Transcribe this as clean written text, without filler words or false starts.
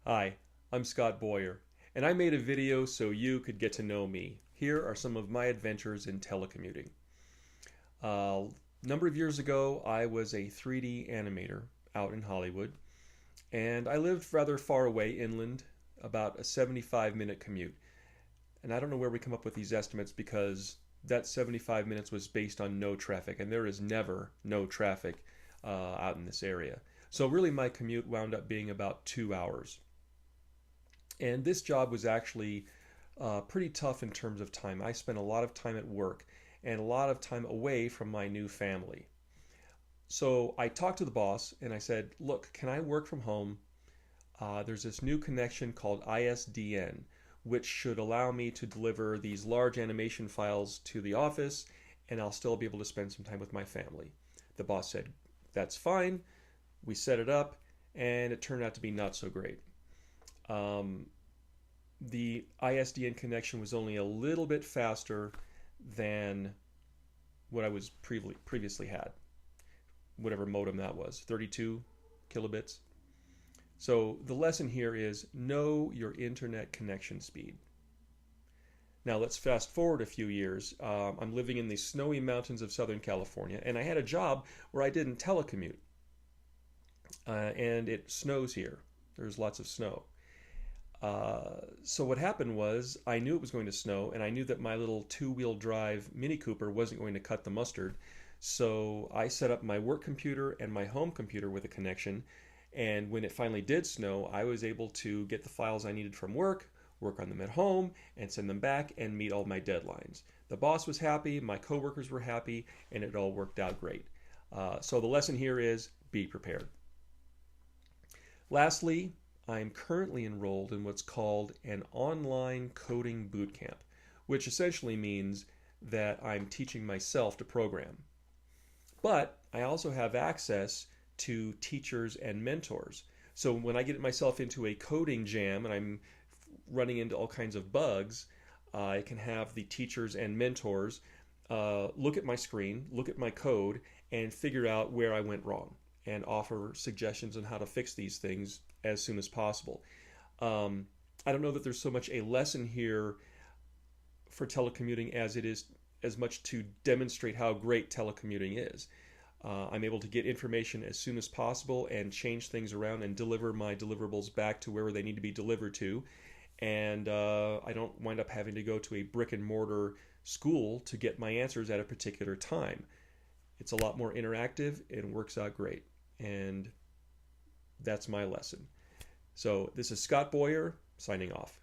Hi, I'm Scott Boyer, and I made a video so you could get to know me. Here are some of my adventures in telecommuting. A number of years ago, I was a 3D animator out in Hollywood, and I lived rather far away inland, about a 75-minute commute. And I don't know where we come up with these estimates because that 75 minutes was based on no traffic, and there is never no traffic out in this area. So really my commute wound up being about 2 hours. And this job was actually pretty tough in terms of time. I spent a lot of time at work and a lot of time away from my new family. So I talked to the boss and I said, look, can I work from home? There's this new connection called ISDN, which should allow me to deliver these large animation files to the office, and I'll still be able to spend some time with my family. The boss said, that's fine. We set it up, and it turned out to be not so great. Um, the ISDN connection was only a little bit faster than what I was previously had, whatever modem that was, 32 kilobits. So the lesson here is know your internet connection speed. Now let's fast forward a few years. I'm living in the snowy mountains of Southern California, and I had a job where I didn't telecommute. And it snows here. There's lots of snow. So what happened was I knew it was going to snow, and I knew that my little two-wheel drive Mini Cooper wasn't going to cut the mustard. So I set up my work computer and my home computer with a connection, and when it finally did snow, I was able to get the files I needed from work on them at home, and send them back and meet all my deadlines. The boss was happy, my coworkers were happy, and it all worked out great. So the lesson here is be prepared. Lastly, I'm currently enrolled in what's called an online coding bootcamp, which essentially means that I'm teaching myself to program. But I also have access to teachers and mentors. So when I get myself into a coding jam and I'm running into all kinds of bugs, I can have the teachers and mentors look at my screen, look at my code, and figure out where I went wrong and offer suggestions on how to fix these things as soon as possible. I don't know that there's so much a lesson here for telecommuting as it is as much to demonstrate how great telecommuting is. I'm able to get information as soon as possible and change things around and deliver my deliverables back to where they need to be delivered to. And I don't wind up having to go to a brick and mortar school to get my answers at a particular time. It's a lot more interactive and works out great. And that's my lesson. So this is Scott Boyer signing off.